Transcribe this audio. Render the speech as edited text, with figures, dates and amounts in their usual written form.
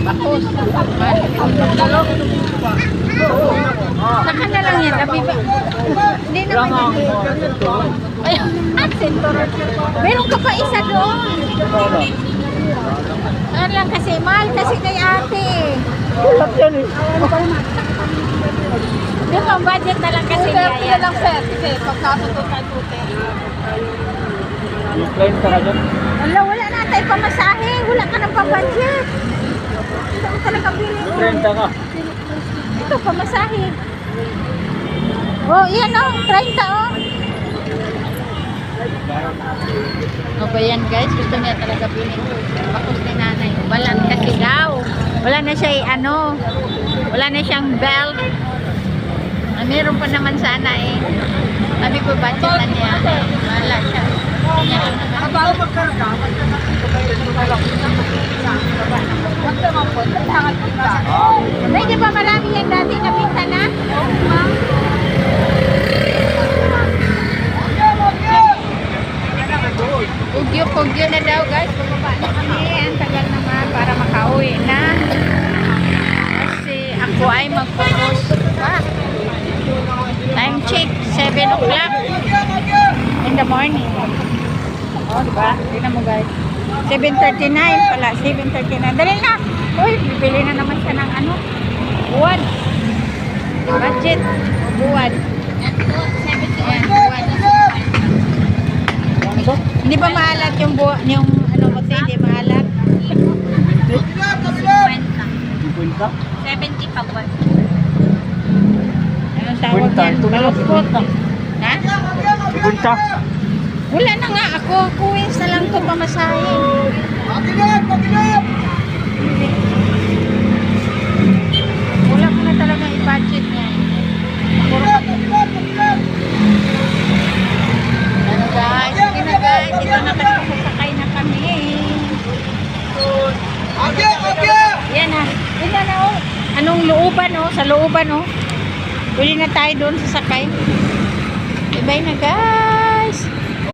Bakos. Saka na lang yan. Hindi naman yan. Ay, sentoron. Meron ka pa isa doon. Ano lang kasi, mahal kasi kay ate. Kulap yan eh. Di ba, budget na lang kasi niya yan. lang sir, kasi pagkasutod na tute. Yung plane ka na dyan. Wala na tayo pamasahe. Wala ka ng pabudget. Ito ang talagang bilhin mo. 30 ka. Ito, pamasahe. Oh, yan oh, 30 oh. O ba yan guys? Gusto niya talaga bilhin. Bakos ni nanay. Wala kasi daw. Wala na siya wala na siyang belt. Meron pa naman sana eh. Sabi ko budget na niya. Wala siya. Yan lang naman. Bago magkarga, May di ba marami yan dati na binta na? Kugyo na daw guys. Bumaba na kami. Ang tagal naman para makauwi na. Kasi ako ay mag-focus pa. Time check, 7 o'clock in the morning. Oh, diba? Tignan mo guys. 7:39 pala. 7:39. Dali na. Uy, bibili na naman siya ng ano. Buwan. Budget. Buwan. Ayan, buwan. Hindi ba maalat yung buwan? Yung ano mo, hindi maalat? 50? 70 pa buwan. Anong tawag yan? Baluktot. Ha? 50? Wala na nga ako. Kuwins na lang ito pamasahin. Wala ko na talaga i-budget niya. Ano guys? Sige na guys. Ito na kasi sasakay na kami. Yan na. Yan na oh. Anong looban oh? Sa looban oh. Pwede na tayo doon sasakay. Bye na guys.